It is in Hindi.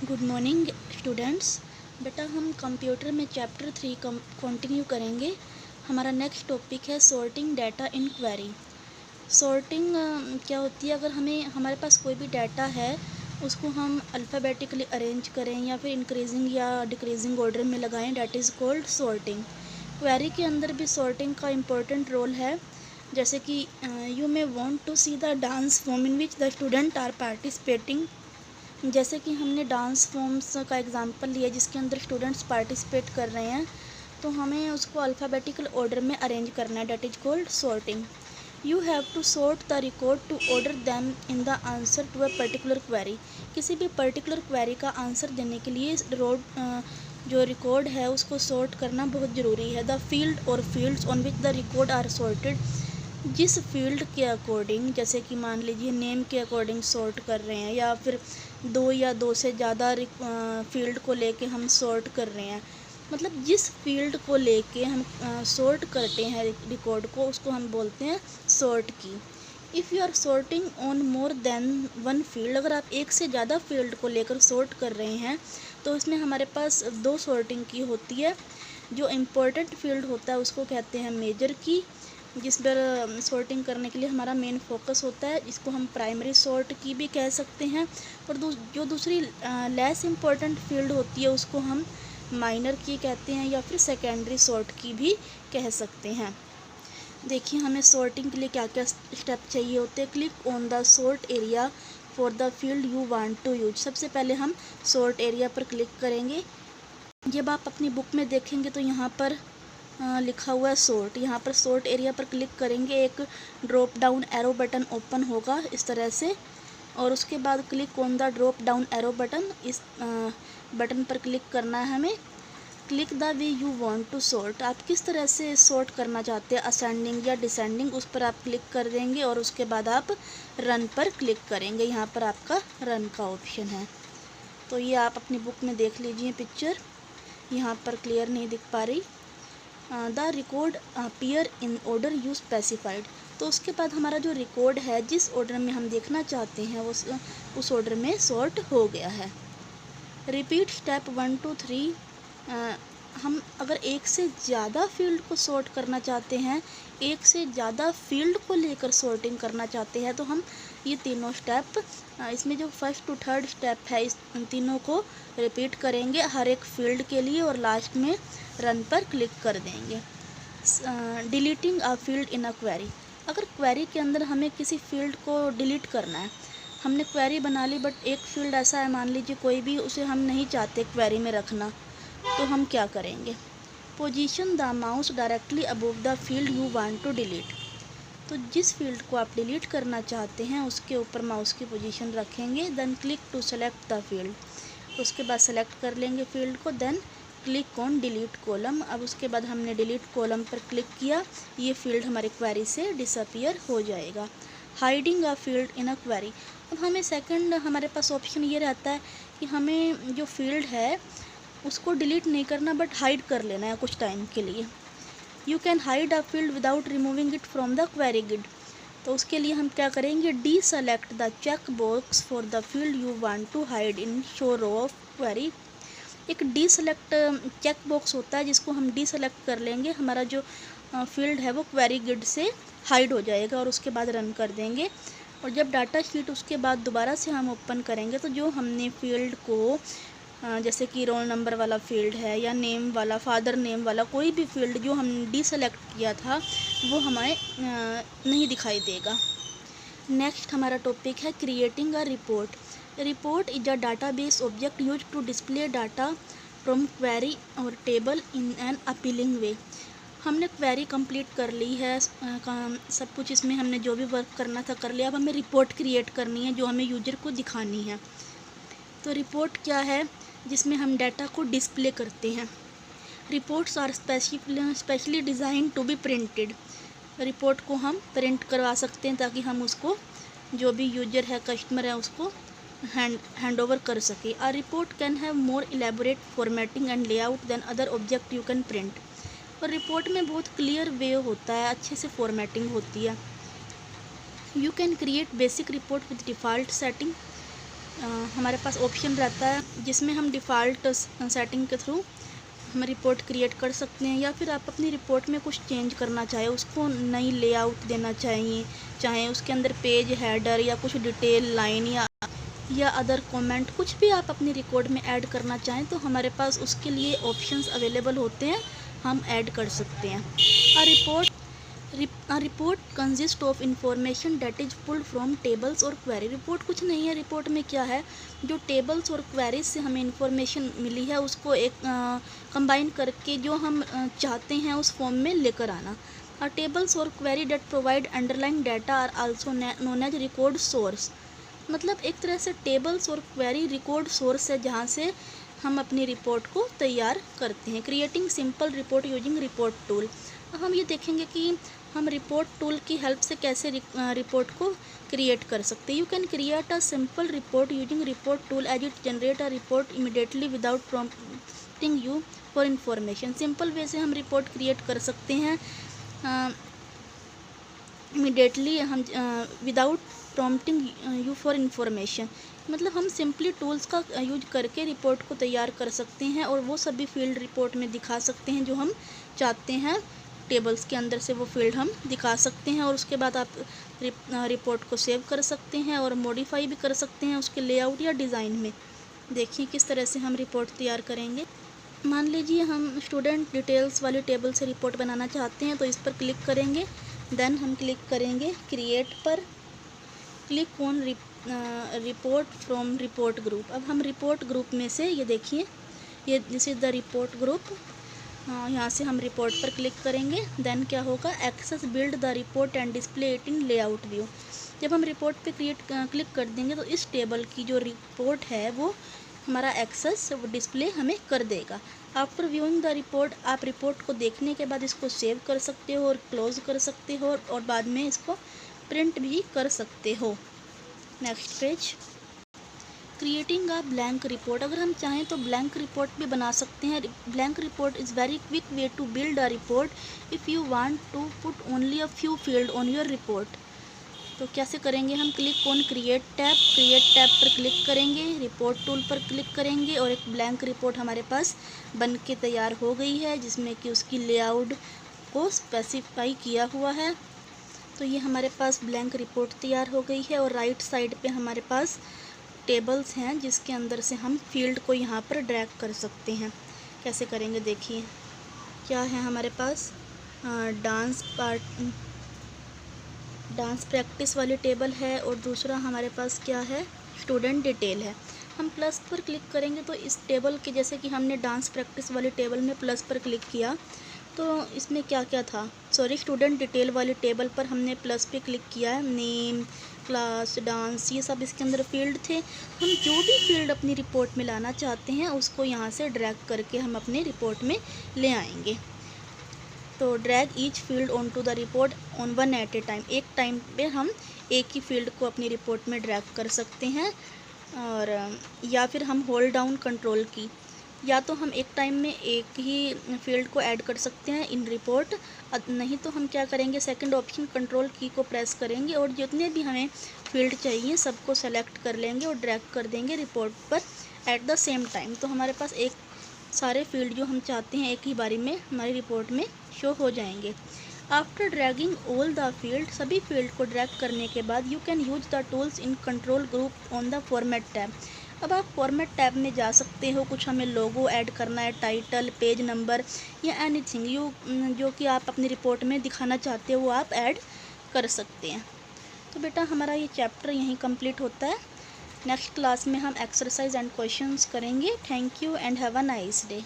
Good morning students. बेटा हम कंप्यूटर में चैप्टर 3 कंटिन्यू करेंगे। हमारा नेक्स्ट टॉपिक है sorting data in query. Sorting क्या होती है? अगर हमारे पास कोई भी डाटा है उसको हम अल्फ़ाबेटिकली अरेंज करें या फिर इंक्रीजिंग या डिक्रीजिंग ऑर्डर में लगाएं, that is called sorting. Query के अंदर भी सॉर्टिंग का इम्पोर्टेंट रोल है। जैसे कि you may want to see the dance form in which the student are participating. जैसे कि हमने डांस फॉर्म्स का एग्जांपल लिया जिसके अंदर स्टूडेंट्स पार्टिसिपेट कर रहे हैं, तो हमें उसको अल्फ़ाबेटिकल ऑर्डर में अरेंज करना है, that is called sorting. You have to sort the record to order them in the answer to a particular query. किसी भी पर्टिकुलर क्वेरी का आंसर देने के लिए जो रिकॉर्ड है उसको सॉर्ट करना बहुत ज़रूरी है। द फील्ड और fields on which the record are sorted, जिस फील्ड के अकॉर्डिंग, जैसे कि मान लीजिए नेम के अकॉर्डिंग सॉर्ट कर रहे हैं या फिर दो या दो से ज़्यादा फील्ड को लेके हम सॉर्ट कर रहे हैं, मतलब जिस फील्ड को लेके हम सॉर्ट करते हैं रिकॉर्ड को, उसको हम बोलते हैं सॉर्ट की। If you are sorting on more than one field, अगर आप एक से ज़्यादा फील्ड को लेकर सॉर्ट कर रहे हैं तो इसमें हमारे पास दो सॉर्टिंग की होती है। जो इम्पोर्टेंट फील्ड होता है उसको कहते हैं मेजर की, जिस पर सॉर्टिंग करने के लिए हमारा मेन फोकस होता है, इसको हम प्राइमरी सॉर्ट की भी कह सकते हैं। और जो दूसरी लेस इम्पॉर्टेंट फील्ड होती है उसको हम माइनर की कहते हैं या फिर सेकेंडरी सॉर्ट की भी कह सकते हैं। देखिए हमें सॉर्टिंग के लिए क्या क्या स्टेप चाहिए होते हैं। Click on the sort area for the field you want to use. सबसे पहले हम सॉर्ट एरिया पर क्लिक करेंगे। जब आप अपनी बुक में देखेंगे तो यहाँ पर लिखा हुआ है सॉर्ट। यहाँ पर सॉर्ट एरिया पर क्लिक करेंगे, एक drop down arrow button open होगा इस तरह से, और उसके बाद click on the drop down arrow button, इस बटन पर क्लिक करना है हमें। Click the way you want to sort, आप किस तरह से सॉर्ट करना चाहते हैं, असेंडिंग या डिसेंडिंग, उस पर आप क्लिक कर देंगे और उसके बाद आप रन पर क्लिक करेंगे। यहाँ पर आपका रन का ऑप्शन है। तो ये आप अपनी बुक में देख लीजिए पिक्चर, यहाँ पर क्लियर नहीं दिख पा रही। The record appear in order you specified, तो उसके बाद हमारा जो रिकॉर्ड है जिस ऑर्डर में हम देखना चाहते हैं उस ऑर्डर में सॉर्ट हो गया है। Repeat step 1 2 3। हम अगर एक से ज़्यादा फील्ड को सॉर्ट करना चाहते हैं, एक से ज़्यादा फील्ड को लेकर सॉर्टिंग करना चाहते हैं, तो हम ये तीनों स्टेप, इसमें जो फर्स्ट टू थर्ड स्टेप है, इन तीनों को रिपीट करेंगे हर एक फील्ड के लिए और लास्ट में रन पर क्लिक कर देंगे। Deleting a field in a query, अगर क्वेरी के अंदर हमें किसी फील्ड को डिलीट करना है, हमने क्वेरी बना ली बट एक फील्ड ऐसा है, मान लीजिए कोई भी, उसे हम नहीं चाहते क्वेरी में रखना, तो हम क्या करेंगे? Position the mouse directly above the field you want to delete, तो जिस फील्ड को आप डिलीट करना चाहते हैं उसके ऊपर माउस की पोजीशन रखेंगे। Then click to select the field, उसके बाद सेलेक्ट कर लेंगे फील्ड को। Then click on delete column, अब उसके बाद हमने डिलीट कॉलम पर क्लिक किया, ये फील्ड हमारे क्वेरी से डिसअपियर हो जाएगा। Hiding a field in a query, अब हमें सेकंड हमारे पास ऑप्शन ये रहता है कि हमें जो फील्ड है उसको डिलीट नहीं करना बट हाइड कर लेना है कुछ टाइम के लिए। You can hide a field without removing it from the query grid, तो उसके लिए हम क्या करेंगे? Deselect the check box for the field you want to hide in show row of query. एक डी सेलेक्ट चेक बॉक्स होता है जिसको हम डी सेलेक्ट कर लेंगे, हमारा जो फील्ड है वो क्वेरी गिड से हाइड हो जाएगा और उसके बाद रन कर देंगे। और जब डाटा शीट उसके बाद दोबारा से हम ओपन करेंगे तो जो हमने फील्ड को, जैसे कि रोल नंबर वाला फील्ड है या नेम वाला, फादर नेम वाला, कोई भी फील्ड जो हमने डी सेलेक्ट किया था वो हमें नहीं दिखाई देगा। नेक्स्ट हमारा टॉपिक है creating a report. Report is a database object use to display data from query और table in an appealing way. हमने क्वेरी कंप्लीट कर ली है, सब कुछ इसमें हमने जो भी वर्क करना था कर लिया, अब हमें रिपोर्ट क्रिएट करनी है जो हमें यूजर को दिखानी है। तो रिपोर्ट क्या है? जिसमें हम डाटा को डिस्प्ले करते हैं। Reports are specially designed to be printed, report को हम प्रिंट करवा सकते हैं ताकि हम उसको, जो भी यूजर है, कस्टमर है, उसको हैंड ओवर कर सके। A report can have more elaborate formatting and layout than other object you can print, और रिपोर्ट में बहुत क्लियर वे होता है, अच्छे से फॉर्मेटिंग होती है। You can create basic report with default setting, हमारे पास ऑप्शन रहता है जिसमें हम डिफ़ॉल्ट सेटिंग के थ्रू हम रिपोर्ट क्रिएट कर सकते हैं, या फिर आप अपनी रिपोर्ट में कुछ चेंज करना चाहें, उसको नई लेआउट देना चाहिए, चाहे उसके अंदर पेज हेडर या कुछ डिटेल लाइन या अदर कमेंट कुछ भी आप अपनी रिकॉर्ड में ऐड करना चाहें तो हमारे पास उसके लिए ऑप्शंस अवेलेबल होते हैं, हम ऐड कर सकते हैं। A report consists of information that is pulled from tables और query। रिपोर्ट कुछ नहीं है, रिपोर्ट में क्या है, जो टेबल्स और क्वेरीज से हमें इंफॉर्मेशन मिली है उसको एक कंबाइन करके जो हम चाहते हैं उस फॉर्म में लेकर आना। टेबल्स और query that provide underline data are also known as record source. मतलब एक तरह से टेबल्स और क्वेरी रिकॉर्ड सोर्स है जहाँ से हम अपनी रिपोर्ट को तैयार करते हैं। Creating simple report using report tool. हम ये देखेंगे कि हम रिपोर्ट टूल की हेल्प से कैसे रिपोर्ट को क्रिएट कर सकते हैं। You can create a simple report using report tool as it generate a report immediately without prompting you for information. Simple way से हम रिपोर्ट क्रिएट कर सकते हैं इमीडिएटली हम without prompting you for information. मतलब हम सिंपली टूल्स का यूज करके रिपोर्ट को तैयार कर सकते हैं और वो सभी फील्ड रिपोर्ट में दिखा सकते हैं जो हम चाहते हैं। टेबल्स के अंदर से वो फील्ड हम दिखा सकते हैं और उसके बाद आप रिपोर्ट को सेव कर सकते हैं और मॉडिफाई भी कर सकते हैं उसके लेआउट या डिज़ाइन में। देखिए किस तरह से हम रिपोर्ट तैयार करेंगे। मान लीजिए हम स्टूडेंट डिटेल्स वाली टेबल से रिपोर्ट बनाना चाहते हैं तो इस पर क्लिक करेंगे, देन हम क्लिक करेंगे क्रिएट पर, click on report from report group. अब हम रिपोर्ट ग्रुप में से ये देखिए ये this is the report group, यहाँ से हम रिपोर्ट पर क्लिक करेंगे, देन क्या होगा access build the report and display it in layout view. जब हम रिपोर्ट पे क्लिक कर देंगे तो इस टेबल की जो रिपोर्ट है वो हमारा एक्सेस डिस्प्ले हमें कर देगा। आफ्टर व्यूइंग द रिपोर्ट आप रिपोर्ट को देखने के बाद इसको सेव कर सकते हो और क्लोज कर सकते हो और बाद में इसको प्रिंट भी कर सकते हो। Next page, creating a blank report. अगर हम चाहें तो ब्लैंक रिपोर्ट भी बना सकते हैं। Blank report is very quick way to build a report if you want to put only a few field on your report. तो कैसे करेंगे, हम क्लिक ऑन क्रिएट टैब पर क्लिक करेंगे, रिपोर्ट टूल पर क्लिक करेंगे और एक ब्लैंक रिपोर्ट हमारे पास बन के तैयार हो गई है जिसमें कि उसकी लेआउट को स्पेसिफाई किया हुआ है। तो ये हमारे पास ब्लैंक रिपोर्ट तैयार हो गई है और राइट साइड पे हमारे पास टेबल्स हैं जिसके अंदर से हम फील्ड को यहाँ पर ड्रैग कर सकते हैं। कैसे करेंगे देखिए, क्या है हमारे पास डांस प्रैक्टिस वाली टेबल है और दूसरा हमारे पास क्या है स्टूडेंट डिटेल है। हम प्लस पर क्लिक करेंगे तो इस टेबल के जैसे कि हमने डांस प्रैक्टिस वाली टेबल में प्लस पर क्लिक किया तो इसमें क्या क्या था, स्टूडेंट डिटेल वाली टेबल पर हमने प्लस पे क्लिक किया है, नेम क्लास डांस ये सब इसके अंदर फील्ड थे। हम जो भी फील्ड अपनी रिपोर्ट में लाना चाहते हैं उसको यहाँ से ड्रैग करके हम अपने रिपोर्ट में ले आएंगे। तो drag each field on to the report on one at a time. एक टाइम पे हम एक ही फील्ड को अपनी रिपोर्ट में ड्रैग कर सकते हैं और या फिर हम होल्ड डाउन कंट्रोल की, या तो हम एक टाइम में एक ही फील्ड को ऐड कर सकते हैं इन रिपोर्ट, नहीं तो हम क्या करेंगे सेकंड ऑप्शन कंट्रोल की को प्रेस करेंगे और जितने भी हमें फील्ड चाहिए सबको सेलेक्ट कर लेंगे और ड्रैग कर देंगे रिपोर्ट पर एट द सेम टाइम। तो हमारे पास एक सारे फील्ड जो हम चाहते हैं एक ही बारी में हमारी रिपोर्ट में शो हो जाएंगे। After dragging all the field, सभी फील्ड को ड्रैग करने के बाद you can use the tools in control group on the format tab. अब आप फॉर्मेट टैब में जा सकते हो, कुछ हमें लोगो ऐड करना है, टाइटल, पेज नंबर या एनीथिंग जो कि आप अपनी रिपोर्ट में दिखाना चाहते हो वो आप ऐड कर सकते हैं। तो बेटा हमारा ये चैप्टर यहीं कंप्लीट होता है। नेक्स्ट क्लास में हम एक्सरसाइज एंड क्वेश्चंस करेंगे। Thank you and have a nice day.